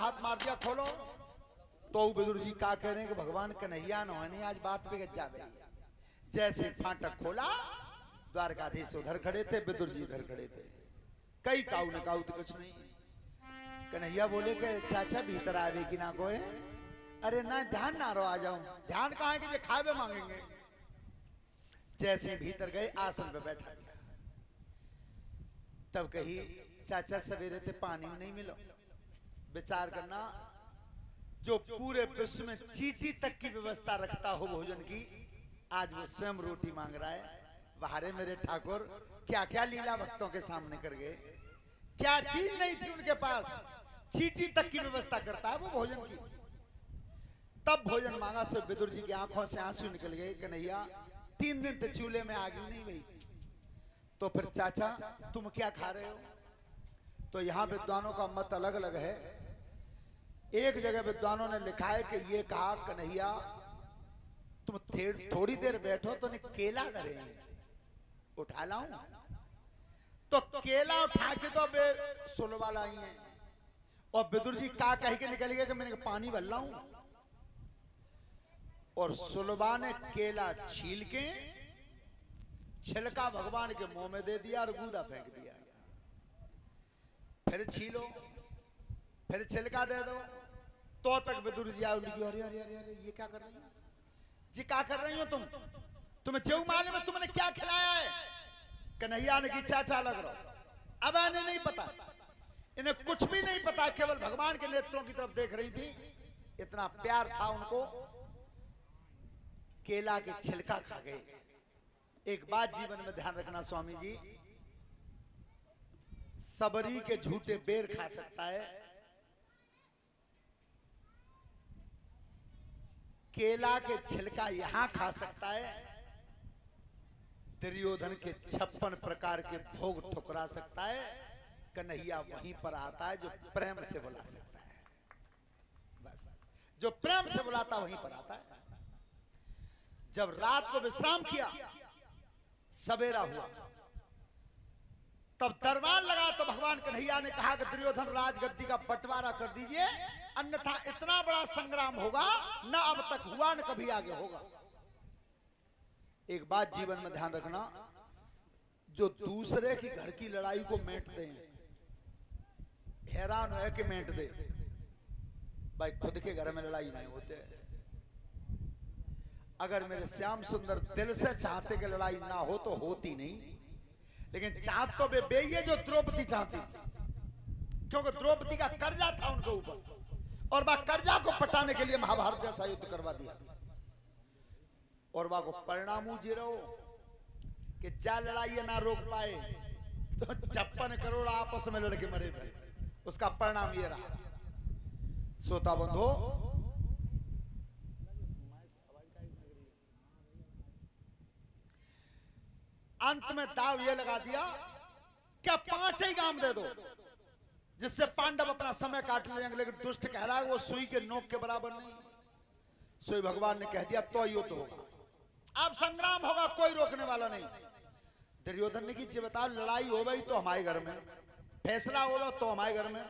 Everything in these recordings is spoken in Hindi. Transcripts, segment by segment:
हाथ मार दिया खोलो, तो विदुर जी का कह रहे हैं कि भगवान कन्हैया नोहनी आज बात पे जावे। जैसे फाटक खोला, द्वारकाधीश उधर खड़े थे, विदुर जी इधर खड़े थे। कई काऊ न काऊ तो कुछ नहीं। कन्हैया बोले कि चाचा भीतर आवे कि ना कोई? अरे ना ध्यान ना रो, आ जाओ। ध्यान कहाँ है कि ये खावे मांगेंगे। जैसे भीतर गए, आसन पे बैठा दिया। तब कही चाचा सवेरे ते पानी नहीं मिलो। विचार करना, जो पूरे विश्व में चींटी तक की व्यवस्था रखता हो भोजन की, आज वो स्वयं रोटी मांग रहा है। बाहरे मेरे ठाकुर क्या क्या लीला भक्तों के सामने कर गए। क्या चीज नहीं थी उनके पास, चींटी तक की व्यवस्था करता है वो भोजन की। तब भोजन मांगा, से विदुर जी की आंखों से आंसू निकल गए। कन्हैया 3 दिन तक चूल्हे में आग नहीं भाई, तो फिर चाचा तुम क्या खा रहे हो? तो यहाँ विद्वानों का मत अलग अलग है। एक जगह विद्वानों ने लिखा है कि ये कहा कन्हैया तुम थोड़ी देर बैठो तो ने केला धरे उठा लाऊं। तो केला उठा के तो बे सुलवा लाई है। और विदुर जी का कह के निकल गए कि मैंने पानी भर लाऊं। और सुलभा ने केला छील के छिलका भगवान के मुंह में दे दिया और गूदा फेंक दिया। फिर छीलो, फिर छिलका दे दो, तो तक विदुर जी आए। अरे अरे अरे अरे ये क्या कर रही हो जी, क्या कर रही हो तुम? तुम्हें जो मालूम है तुमने क्या खिलाया है? कन्हैया ने की चाचा लग रहा। अब इन्हें नहीं पता, इन्हें कुछ भी नहीं पता, केवल भगवान के नेत्रों की तरफ देख रही थी। इतना प्यार था उनको, केला के छिलका खा गए। एक बात जीवन में ध्यान रखना स्वामी जी, सबरी के झूठे बेर खा सकता है, केला के छिलका यहां खा सकता है, दुर्योधन के 56 प्रकार के भोग ठुकरा सकता है। कन्हैया वहीं पर आता है जो प्रेम से बुला सकता है। बस जो प्रेम से बुलाता वहीं पर आता है। जब रात को विश्राम किया, सवेरा हुआ, तब दरबार लगा तो भगवान कन्हैया ने कहा कि दुर्योधन राजगद्दी का बंटवारा कर दीजिए, अन्यथा इतना बड़ा संग्राम होगा न अब तक हुआ न कभी आगे होगा। एक बात जीवन में ध्यान रखना, जो दूसरे की घर की लड़ाई को मेंटते हैं, हैरान है कि मेंट दे भाई, खुद के घर में लड़ाई नहीं होते। अगर मेरे श्याम सुंदर दिल से चाहते कि लड़ाई ना हो तो होती नहीं, लेकिन चाहत तो वे ये जो द्रौपदी चाहती थी, क्योंकि द्रौपदी का कर्जा था उनके ऊपर, और वह कर्जा को पटाने के लिए महाभारत जैसा युद्ध करवा दिया। और वह को परिणाम जीरो कि जा लड़ाई ना रोक पाए तो 56 करोड़ आपस में लड़के मरे भाई, उसका परिणाम ये रहा। श्रोता बंधु, अंत में दाव ये लगा दिया क्या 5 ही गांव दे दो जिससे पांडव अपना समय काट लेंगे, लेकिन दुष्ट कह रहा है वो सुई के नोक के बराबर नहीं। सुई भगवान ने कह दिया तो युद्ध होगा, अब संग्राम होगा, कोई रोकने वाला नहीं। दुर्योधन ने की जी बता, लड़ाई हो गई तो हमारे घर में, फैसला होगा तो हमारे घर में,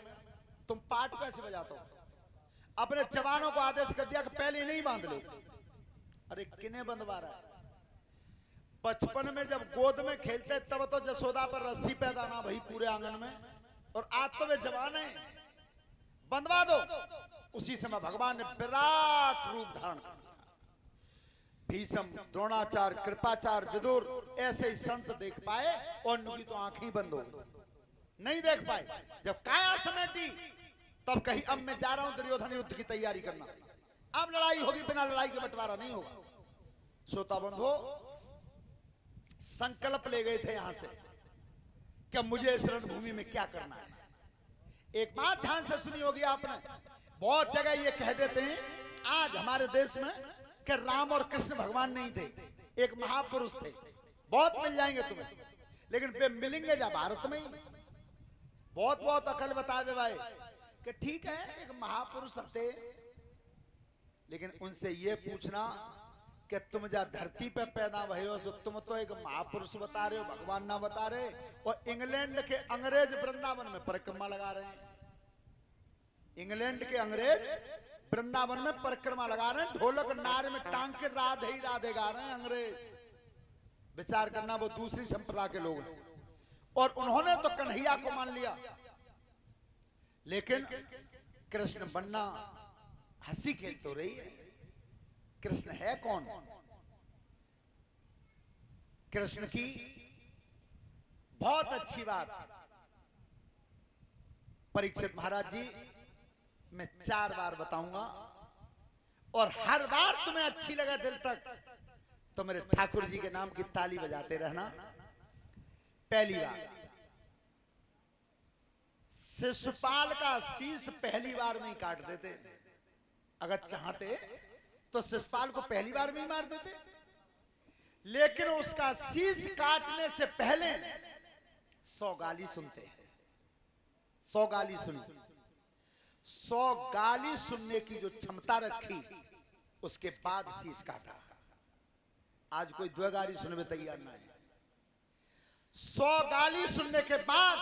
तुम पाठ कैसे बजाते हो? अपने जवानों को आदेश कर दिया कि पहले नहीं बांध लो। अरे किन्हें बंधवा रहा है? बचपन में जब गोद में खेलते तब तो जसोदा पर रस्सी पैदा ना भाई पूरे आंगन में, और आज तो वे जवान है, बंधवा दो। उसी समय भगवान ने विराट रूप धारण कर लिया। भीष्म, द्रोणाचार्य, कृपाचार्य, विदुर ऐसे ही संत देख पाए और उनकी तो आंखें बंद हो गई, नहीं देख पाए। जब काया समेटी तब कही अब मैं जा रहा हूं दुर्योधन युद्ध की तैयारी करना, अब लड़ाई होगी, बिना लड़ाई के बंटवारा नहीं होगा। श्रोता बंधु, संकल्प ले गए थे यहां से कि मुझे इस रणभूमि में क्या करना है। एक बात ध्यान से सुनी होगी आपने, बहुत जगह ये कह देते हैं आज हमारे देश में कि राम और कृष्ण भगवान नहीं थे, एक महापुरुष थे। बहुत मिल जाएंगे तुम्हें, लेकिन वे मिलेंगे जब भारत में ही। बहुत बहुत अकल बतावे भाई कि ठीक है एक महापुरुष थे, लेकिन उनसे ये पूछना कि तुम जा धरती पे पैदा भये हो, सो तुम तो एक महापुरुष बता रहे हो, भगवान ना बता रहे, और इंग्लैंड के अंग्रेज वृंदावन में परिक्रमा लगा रहे हैं। इंग्लैंड के अंग्रेज वृंदावन में परिक्रमा लगा रहे हैं, ढोलक नारे में टांग के राधे ही राधे गा रहे हैं अंग्रेज। विचार करना, वो दूसरी संप्रदाय के लोग हैं और उन्होंने तो कन्हैया को मान लिया। लेकिन कृष्ण बनना हंसी खेल तो रही है। कृष्ण है कौन? कृष्ण की बहुत अच्छी बात परीक्षित महाराज जी मैं 4 बार बताऊंगा और हर बार तुम्हें अच्छी लगे दिल तक तो मेरे ठाकुर जी के नाम की ताली बजाते रहना। पहली बार, शिशुपाल का शीश पहली बार में ही काट देते। अगर चाहते तो शिशुपाल को पहली बार में ही मार देते, लेकिन उसका शीश काटने से पहले 100 गाली सुनते हैं। 100 गाली सुनी, 100 गाली सुनने की जो क्षमता रखी उसके बाद शीश काटा। आज कोई 2 गाली सुनने में तैयार ना है। 100 गाली सुनने के बाद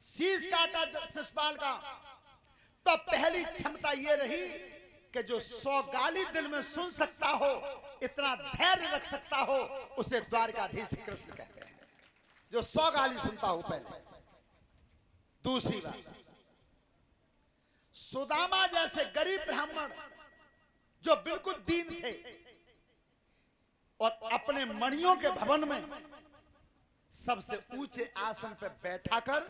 शीश काटा शिशुपाल का, तो पहली क्षमता यह रही कि जो 100 गाली दिल में सुन सकता हो, इतना धैर्य रख सकता हो, उसे द्वारकाधीश कृष्ण कहते हैं, जो 100 गाली सुनता हो पहले। दूसरी बात, सुदामा जैसे गरीब ब्राह्मण जो बिल्कुल दीन थे और अपने मणियों के भवन में सबसे ऊंचे आसन पर बैठाकर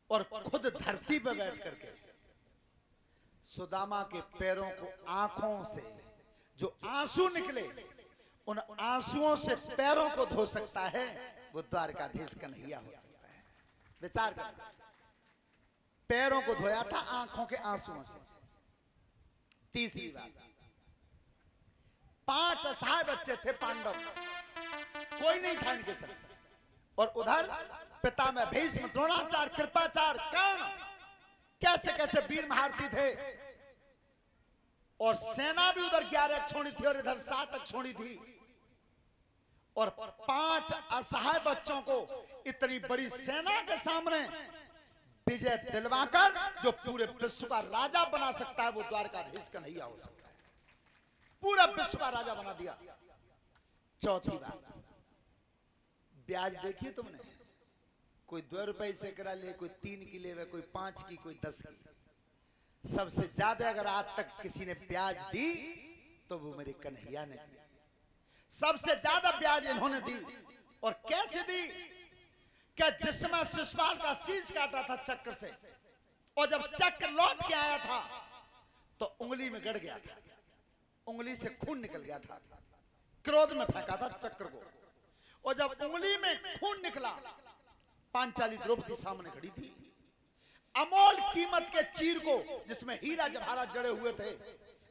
और खुद धरती पर बैठ करके सुदामा के पैरों को आंखों से जो आंसू निकले उन आंसुओं से पैरों को धो सकता है, वो द्वारकाधीश कन्हैया हो सकता है। विचार कर, पैरों को धोया था आंखों के आंसुओं से। तीसरी बात, 5 असहाय बच्चे थे पांडव, कोई नहीं था इनके संग, और उधर पिता में भीष्म, द्रोणाचार्य, कृपाचार्य, कर्ण, कैसे कैसे वीर महारथी थे, और सेना भी उधर 11 अक्षौणी थी और इधर 7 अक्षौणी थी, और 5 असहाय बच्चों को इतनी बड़ी सेना के सामने विजय दिलवाकर जो पूरे विश्व का राजा बना सकता है, वो द्वारकाधीश कन्हैया हो सकता है। पूरा विश्व का राजा बना दिया। चौथी बात, ब्याज देखिए तुमने, कोई 2 रुपए से करा ले, कोई 3 की ले, कोई 5 की, कोई 10 की। सबसे ज्यादा अगर आज तक किसी ने ब्याज दी तो वो मेरे कन्हैया ने दी। सबसे ज्यादा ब्याज इन्होंने दी। और कैसे दी? क्या जिसमें शिशुपाल का शीश काटा था चक्र से, और जब चक्र लौट के आया था तो उंगली में गड़ गया था, उंगली से खून निकल गया था, क्रोध में फेंका था चक्र को, और जब उंगली में खून निकला, पांचाली द्रौपदी सामने खड़ी थी। अमोल कीमत के चीर को जिसमें हीरा जवाहरात जड़े हुए थे,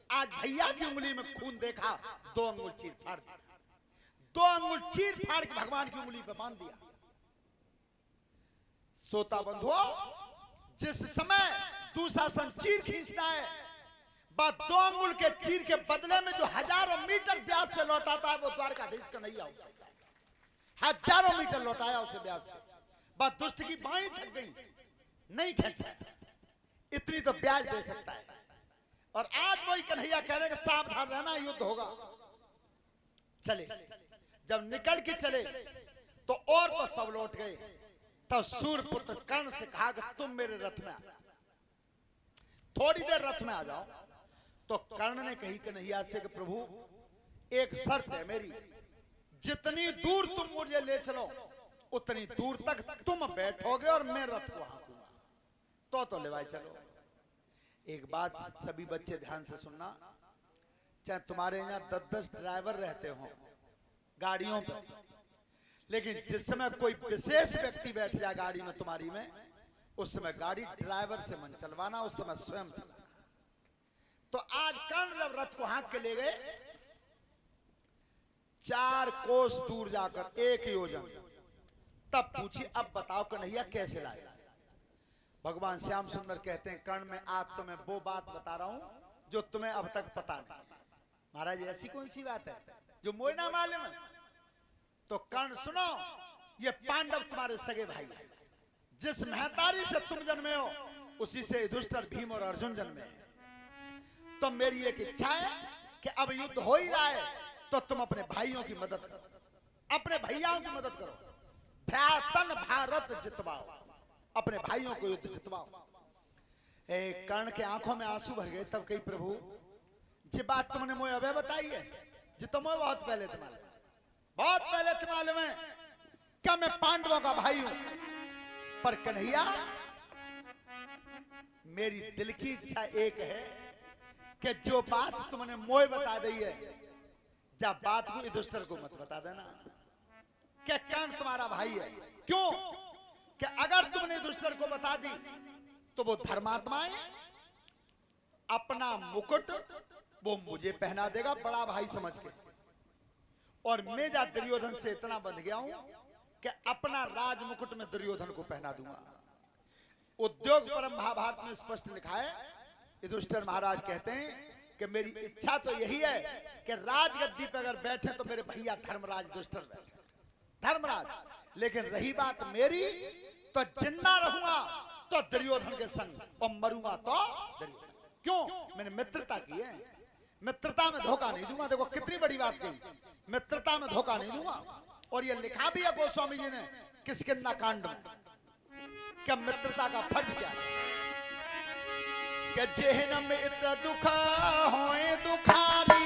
आज भैया की उंगली में खून देखा, 2 अंगुल चीर फाड़ दिया। 2 अंगुल चीर फाड़ के भगवान की उंगली पे बांध दिया। सोता बंधुओं, जिस समय दुशासन चीर खींचता है, बस 2 अंगुल के चीर के बदले में जो हजारों मीटर ब्याज से लौटाता है, वो द्वारकाधीश कन्हैया हो सकता है। हजारों मीटर लौटाया उसे ब्याज से, बस दुष्ट की बाहीं थक गई, नहीं खींच पाया, इतनी तो ब्याज दे सकता है। और आज वही कन्हैया कह रहे हैं कि सावधान रहना, युद्ध होगा। चले, जब निकल के चले तो और तो सब लौट गए। तब सूर्यपुत्र कर्ण से कहा कि तुम मेरे रथ में आ, थोड़ी देर रथ में आ जाओ। तो कर्ण ने कही कन्हैया से कि प्रभु एक शर्त है मेरी, जितनी दूर तुम मुझे ले चलो उतनी दूर तक तुम बैठोगे और मैं रथ को हाँकूंगा। तो ले भाई चलो। एक बात सभी बच्चे ध्यान से सुनना, चाहे तुम्हारे यहाँ 10-10 ड्राइवर रहते हो गाड़ियों पर, लेकिन जिस समय कोई विशेष व्यक्ति बैठ जाए गाड़ी में तुम्हारी में, उस समय गाड़ी ड्राइवर से मन चलवाना, उस समय स्वयं चलाना। तो आज कर्ण जब रथ को हाँक के ले गए, 4 कोस दूर जाकर 1 योजन, तब पूछी अब बताओ कन्हैया कैसे लाए? भगवान श्याम सुंदर कहते हैं कर्ण में आज तो मैं वो बात बता रहा हूं जो तुम्हें अब तक पता नहीं। महाराज ऐसी कौन सी बात है जो मोए ना मालूम है? तो कर्ण सुनो, ये पांडव तुम्हारे सगे भाई हैं, जिस महतारी से तुम जन्मे हो उसी से युधिष्ठिर, भीम और अर्जुन जन्मे। तो मेरी एक इच्छा है कि अब युद्ध हो ही रहा है तो तुम अपने भाइयों की मदद करो, अपने भैयाओं की मदद करो। भ्रातन भारत जितवाओ, अपने भाइयों को युद्ध जितवाओ। कर्ण के आंखों में आंसू भर गए। तब कही प्रभु जी बात तुमने मुझे अबे बताई है जी, तो मैं बहुत पहले तुम्हारे, बहुत पहले तुम्हारे में क्या मैं पांडवों का भाई हूं। पर कन्हैया मेरी दिल की इच्छा एक है कि जो बात तुमने मोए बता दी है, जब बात को युधिष्ठिर को मत बता देना कि कर्ण तुम्हारा भाई है। क्यों कि अगर तुमने युधिष्ठिर को बता दी तो वो धर्मात्माएं अपना मुकुट वो मुझे पहना देगा बड़ा भाई समझ के, और मैं जा दुर्योधन से इतना बंध गया हूं कि अपना राज मुकुट में दुर्योधन को पहना दूंगा। उद्योग परम महाभारत में स्पष्ट लिखा है, युधिष्ठिर महाराज कहते हैं कि मेरी इच्छा तो यही है कि राजगद्दी पे अगर बैठे तो मेरे भैया धर्मराज युधिष्ठिर बैठे, धर्मराज। लेकिन रही बात मेरी, तो जिंदा रहूंगा तो दुर्योधन के संग और मरूंगा तो दुर्योधन। क्यों? मैंने मित्रता की है, मित्रता में धोखा नहीं दूंगा। देखो कितनी बड़ी बात कही, मित्रता में धोखा नहीं दूंगा। और ये लिखा भी है गोस्वामी जी ने किष्किंधा कांड में, क्या मित्रता का फर्ज क्या है कि जेहन मित्र दुख होए दुखारी,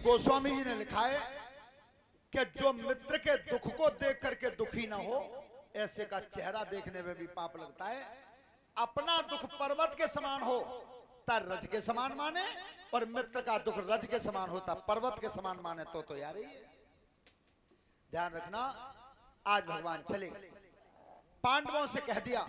गोस्वामी जी ने लिखा है कि जो मित्र के दुख को देख करके दुखी ना हो, ऐसे का चेहरा देखने में भी पाप लगता है। अपना दुख पर्वत के समान हो तर रज के समान माने, और मित्र का दुख रज के समान होता पर्वत के समान माने तो यार ही है। ध्यान रखना, आज भगवान चले पांडवों से कह दिया